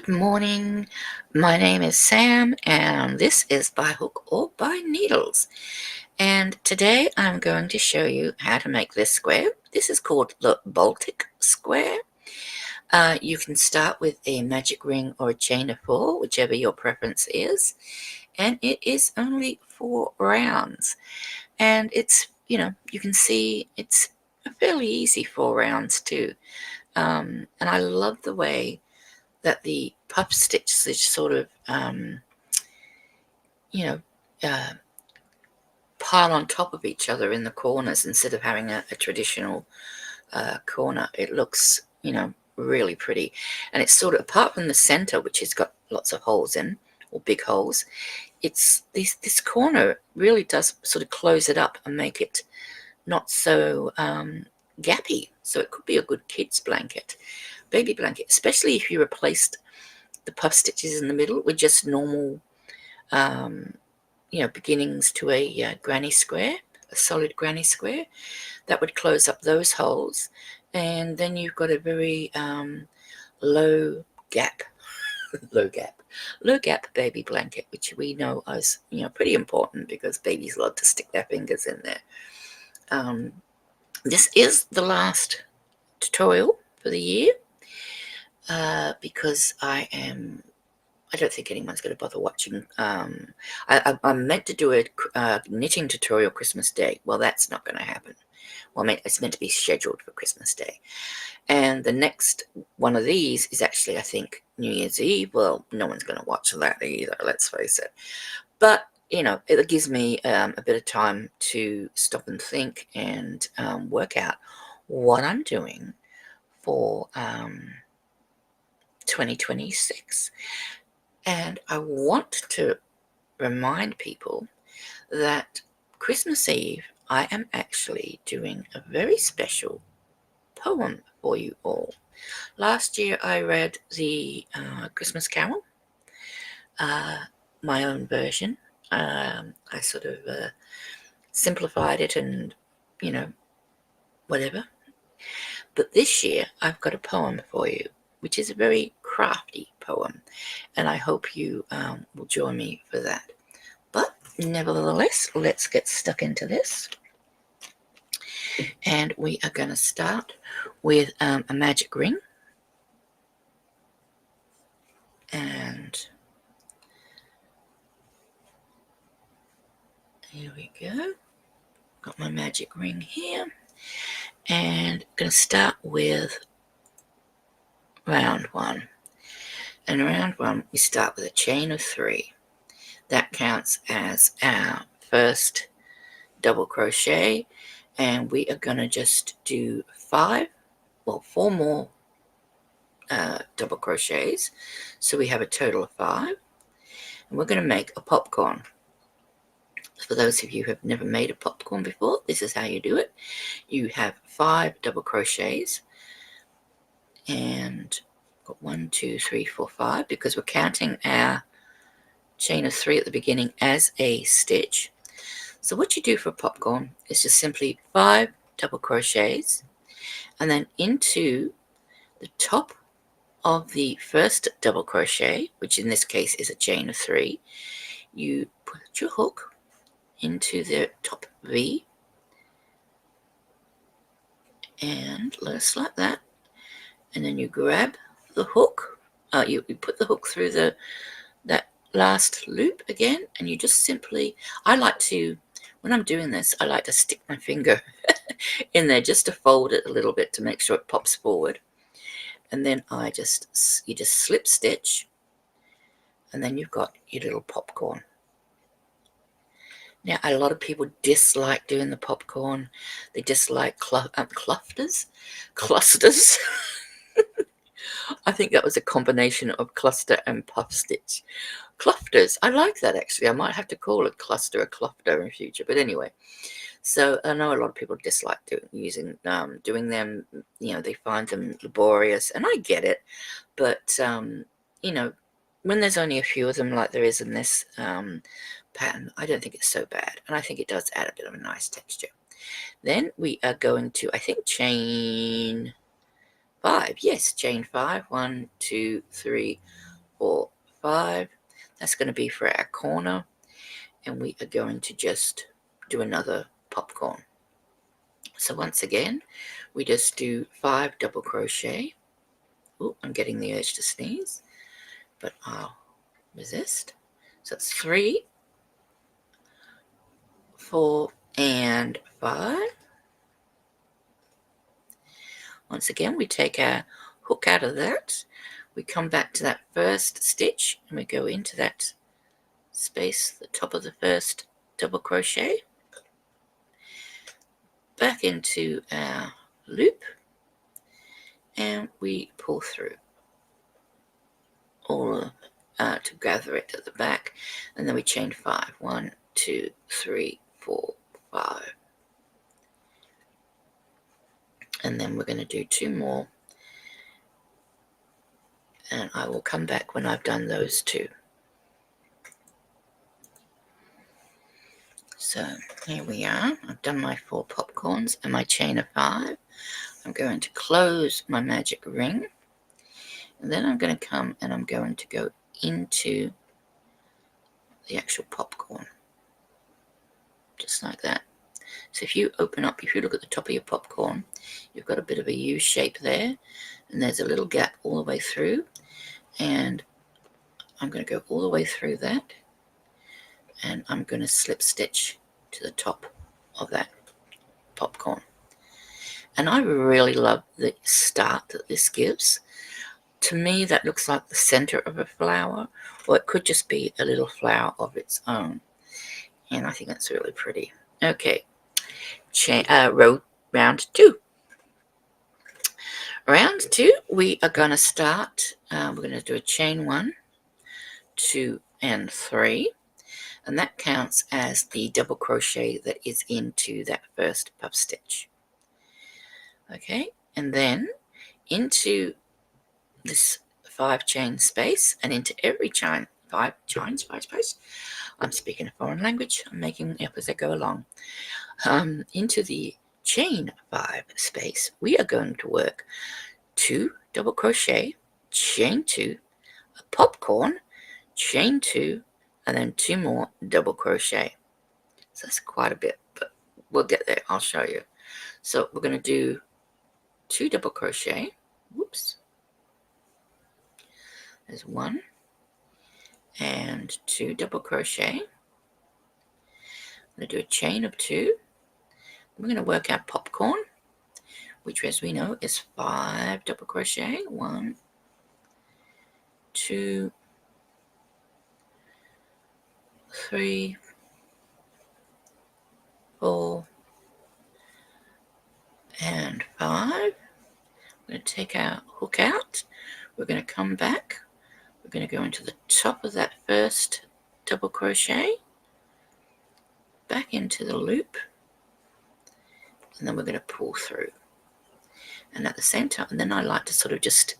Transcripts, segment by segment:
Good morning. My name is Sam, and this is By Hook or By Needles. And today I'm going to show you how to make this square. This is called the Baltic square. You can start with a magic ring or a chain of 4, whichever your preference is. And it is only 4 rounds. And it's, you can see it's a fairly easy 4 rounds too. And I love the way that the puff stitches sort of, you know, uh, pile on top of each other in the corners instead of having a traditional corner. It looks, really pretty. And it's sort of, apart from the center, which has got lots of holes in, or big holes, it's this corner really does sort of close it up and make it not so gappy. So it could be a good kid's blanket, baby blanket, especially if you replaced the puff stitches in the middle with just normal, beginnings to a granny square, a solid granny square. That would close up those holes, and then you've got a very low gap, low gap baby blanket, which we know is pretty important because babies love to stick their fingers in there. This is the last tutorial for the year because I don't think anyone's going to bother watching. I'm meant to do a knitting tutorial Christmas Day. Well, that's not going to happen. Well, it's meant to be scheduled for Christmas Day. And the next one of these is actually, I think, New Year's Eve. Well, no one's going to watch that either, let's face it. But, it gives me a bit of time to stop and think and work out what I'm doing for 2026. And I want to remind people that Christmas Eve, I am actually doing a very special poem for you all. Last year, I read the Christmas Carol, my own version. I sort of simplified it and, whatever. But this year, I've got a poem for you, which is a very crafty poem, and I hope you will join me for that. But nevertheless, let's get stuck into this. And we are going to start with a magic ring. And here we go. Got my magic ring here. And I'm going to start with round 1. And round 1, we start with a chain of 3. That counts as our first double crochet, and we are going to just do 4 more double crochets, so we have a total of 5, and we're going to make a popcorn. For those of you who have never made a popcorn before, this is how you do it. You have 5 double crochets, and got 1, 2, 3, 4, 5, because we're counting our chain of 3 at the beginning as a stitch. So what you do for popcorn is just simply 5 double crochets, and then into the top of the first double crochet, which in this case is a chain of 3, you put your hook into the top V, and just like that, and then you grab the hook, you put the hook through that last loop again, and you just simply, when I'm doing this, I like to stick my finger in there just to fold it a little bit to make sure it pops forward. And then you just slip stitch, and then you've got your little popcorn. Now, a lot of people dislike doing the popcorn. They dislike clusters. I think that was a combination of cluster and puff stitch. Clusters. I like that, actually. I might have to call it cluster or cluster in future. But anyway, so I know a lot of people dislike doing them. They find them laborious, and I get it. But, when there's only a few of them like there is in this pattern, I don't think it's so bad. And I think it does add a bit of a nice texture. Then we are going to, I think, chain 5. Yes, chain 5. 1, 2, 3, 4, 5. That's going to be for our corner, and we are going to just do another popcorn. So once again, we just do 5 double crochet. Oh, I'm getting the urge to sneeze, but I'll resist. So it's 3, 4, and 5. Once again, we take our hook out of that. We come back to that first stitch and we go into that space, the top of the first double crochet, back into our loop, and we pull through all of to gather it at the back, and then we chain 5. 1, 2, 3, 4, 5. And then we're going to do 2 more, and I will come back when I've done those 2. So here we are. I've done my 4 popcorns and my chain of 5. I'm going to close my magic ring, and then I'm going to come and I'm going to go into the actual popcorn, just like that. So if you open up, if you look at the top of your popcorn, you've got a bit of a U shape there, and there's a little gap all the way through, and I'm going to go all the way through that, and I'm going to slip stitch to the top of that popcorn. And I really love the start that this gives. To me, that looks like the center of a flower, or it could just be a little flower of its own, and I think that's really pretty. Okay, round 2. Round 2, we are going to start, we're going to do a chain 1, 2, and 3, and that counts as the double crochet that is into that first puff stitch. Okay, and then into this 5 chain space, and into every chain, 5 space. I'm speaking a foreign language. I'm making it up as I go along. Into the chain 5 space, we are going to work 2 double crochet, chain 2, a popcorn, chain 2, and then 2 more double crochet. So that's quite a bit, but we'll get there. I'll show you. So we're going to do 2 double crochet. Whoops. There's 1 and 2 double crochet. I'm going to do a chain of 2. We're going to work our popcorn, which, as we know, is 5 double crochet. 1, 2, 3, 4, and 5. We're going to take our hook out. We're going to come back. We're going to go into the top of that first double crochet, back into the loop, and then we're going to pull through. And at the same time, and then I like to sort of just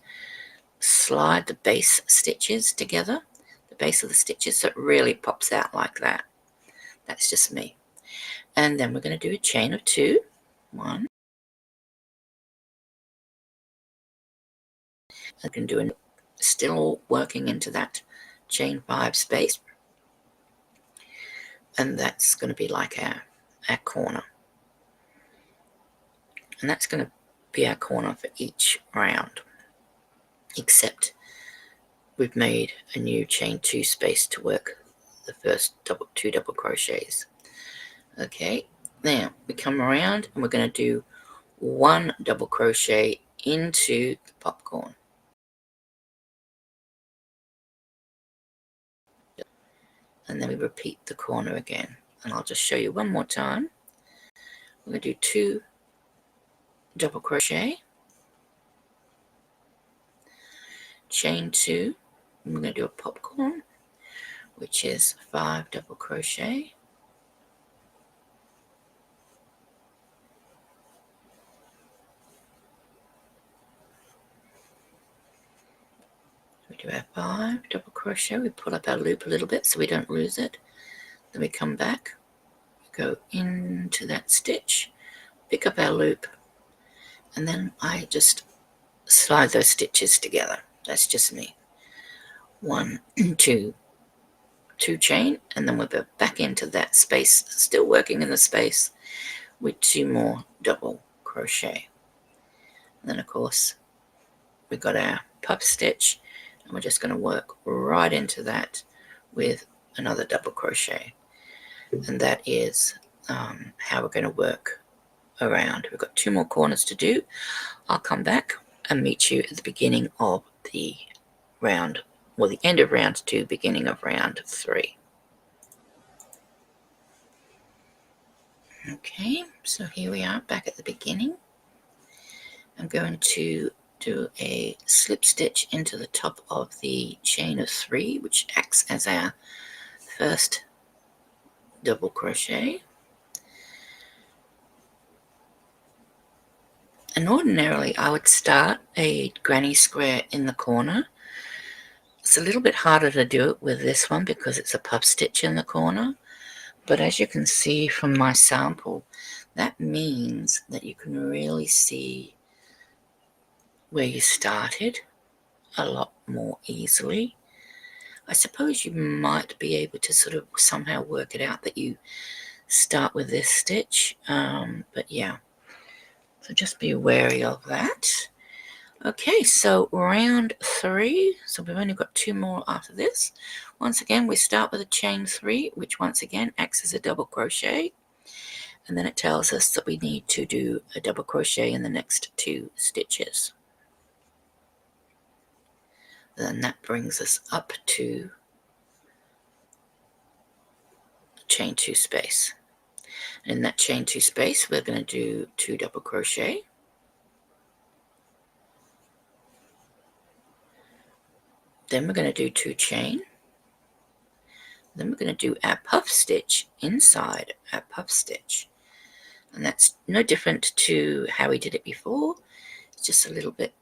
slide the base stitches together, the base of the stitches, so it really pops out like that. That's just me. And then we're going to do a chain of 2. 1. I can do still working into that chain 5 space, and that's going to be like our corner, and that's going to be our corner for each round, except we've made a new chain 2 space to work the first 2 double crochets. Okay, now we come around and we're going to do 1 double crochet into the popcorn, and then we repeat the corner again. And I'll just show you one more time. We're going to do 2 double crochet, chain 2, and we're going to do a popcorn, which is 5 double crochet, we do our 5 double crochet, we pull up our loop a little bit so we don't lose it, then we come back, go into that stitch, pick up our loop, and then I just slide those stitches together. That's just me. 1, 2, 2 chain, and then we'll go back into that space, still working in the space with 2 more double crochet. And then of course we've got our puff stitch, and we're just going to work right into that with another double crochet, and that is how we're going to work around. We've got 2 more corners to do. I'll come back and meet you at the beginning of the round, or the end of round 2, beginning of round 3. Okay, so here we are back at the beginning. I'm going to do a slip stitch into the top of the chain of 3, which acts as our first double crochet. And ordinarily I would start a granny square in the corner. It's a little bit harder to do it with this one because it's a puff stitch in the corner, but as you can see from my sample, that means that you can really see where you started a lot more easily. I suppose you might be able to sort of somehow work it out that you start with this stitch, but yeah, so just be wary of that. Okay, so round 3, so we've only got 2 more after this. Once again, we start with a chain 3, which once again acts as a double crochet, and then it tells us that we need to do a double crochet in the next 2 stitches. Then that brings us up to chain 2 space. In that chain 2 space, we're going to do 2 double crochet. Then we're going to do 2 chain. Then we're going to do our puff stitch inside our puff stitch. And that's no different to how we did it before. It's just a little bit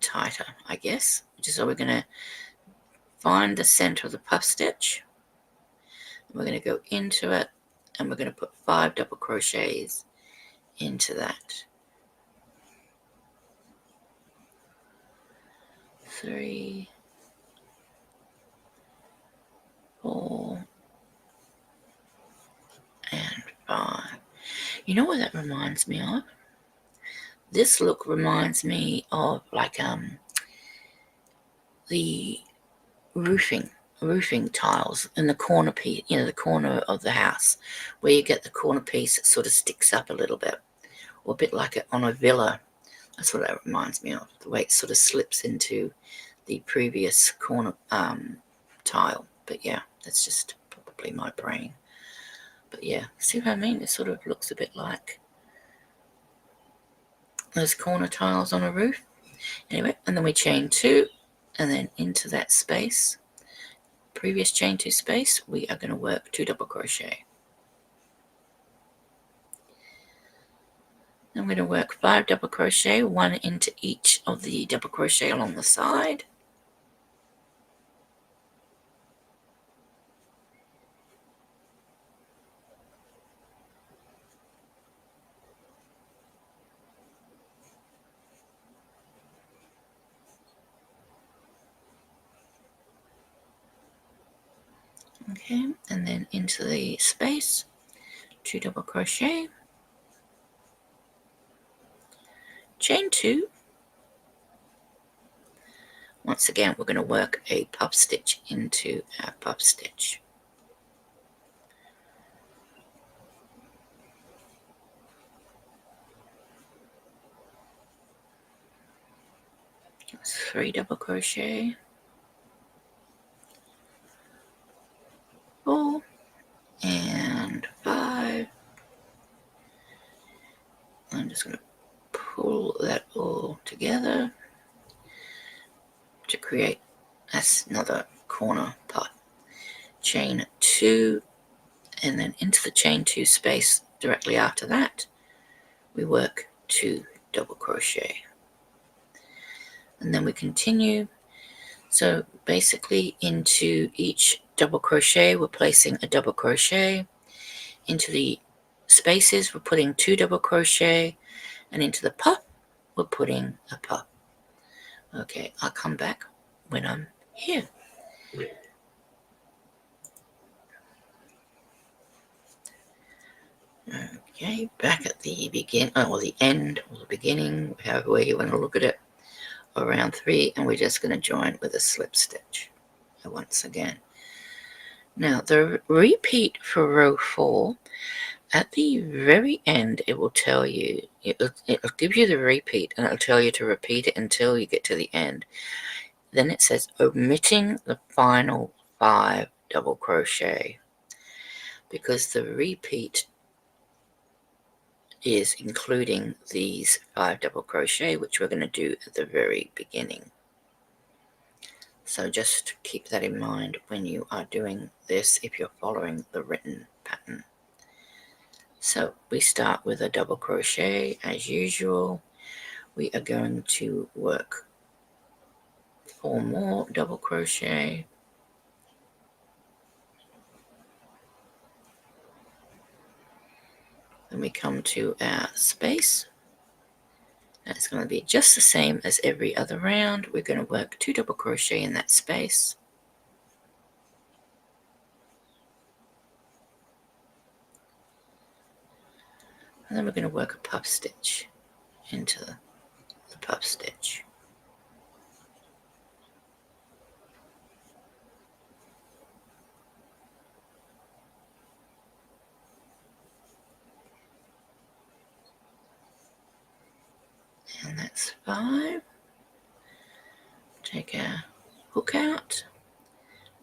tighter, I guess. So we're going to find the center of the puff stitch. We're going to go into it, and we're going to put 5 double crochets into that. 3, 4, and 5. You know what that reminds me of? This look reminds me of like the roofing tiles in the corner piece, you know, the corner of the house, where you get the corner piece that sort of sticks up a little bit, or a bit like it on a villa. That's what that reminds me of, the way it sort of slips into the previous corner tile. But yeah, that's just probably my brain. But yeah, see what I mean? It sort of looks a bit like those corner tiles on a roof. Anyway, and then we chain 2, and then into that space, previous chain 2 space, we are going to work 2 double crochet. I'm going to work 5 double crochet, 1 into each of the double crochet along the side. Okay, and then into the space, 2 double crochet, chain 2. Once again, we're going to work a puff stitch into our puff stitch. That's 3 double crochet, 4, and 5. I'm just going to pull that all together to create another corner part. Chain 2, and then into the chain 2 space directly after that, we work 2 double crochet. And then we continue. So basically into each double crochet, we're placing a double crochet. Into the spaces, we're putting 2 double crochet, and into the puff, we're putting a puff. Okay, I'll come back when I'm here. Okay, back at the the end or the beginning, however way you want to look at it, around 3, and we're just going to join with a slip stitch once again. Now the repeat for row 4, at the very end it will tell you, it'll give you the repeat, and it'll tell you to repeat it until you get to the end. Then it says omitting the final 5 double crochet, because the repeat is including these 5 double crochet, which we're going to do at the very beginning. So just keep that in mind when you are doing this, if you're following the written pattern. So we start with a double crochet as usual. We are going to work 4 more double crochet. Then we come to our space. It's going to be just the same as every other round. We're going to work 2 double crochet in that space. And then we're going to work a puff stitch into the puff stitch. And that's 5. Take our hook out,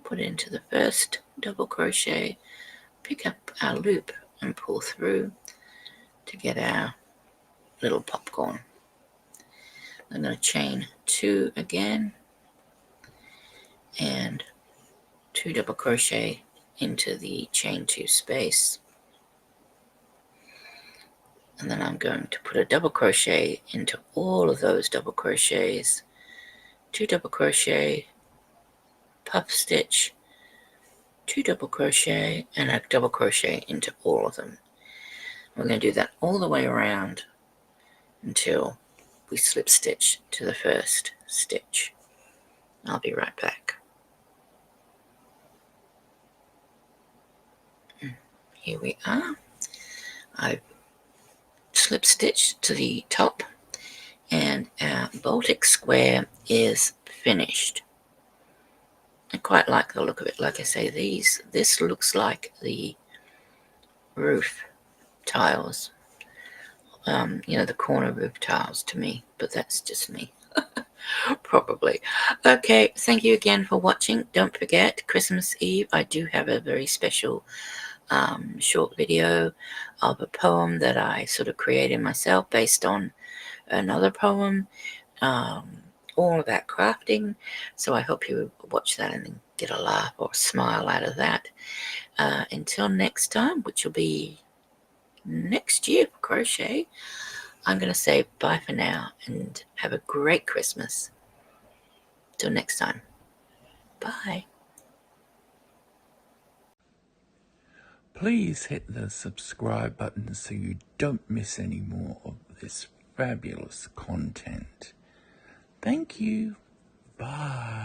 put it into the first double crochet, pick up our loop and pull through to get our little popcorn. I'm going to chain 2 again and 2 double crochet into the chain 2 space, and then I'm going to put a double crochet into all of those double crochets, 2 double crochet, puff stitch, 2 double crochet, and a double crochet into all of them. We're going to do that all the way around until we slip stitch to the first stitch. I'll be right back. Here we are. I've slip stitched to the top, and our Baltic square is finished. I quite like the look of it. Like I say, this looks like the roof tiles, the corner roof tiles to me, but that's just me. Probably. Okay, thank you again for watching. Don't forget, Christmas Eve, I do have a very special short video of a poem that I sort of created myself based on another poem, all about crafting. So I hope you watch that and get a laugh or a smile out of that. Until next time, which will be next year for crochet, I'm going to say bye for now and have a great Christmas. Till next time. Bye. Please hit the subscribe button so you don't miss any more of this fabulous content. Thank you. Bye.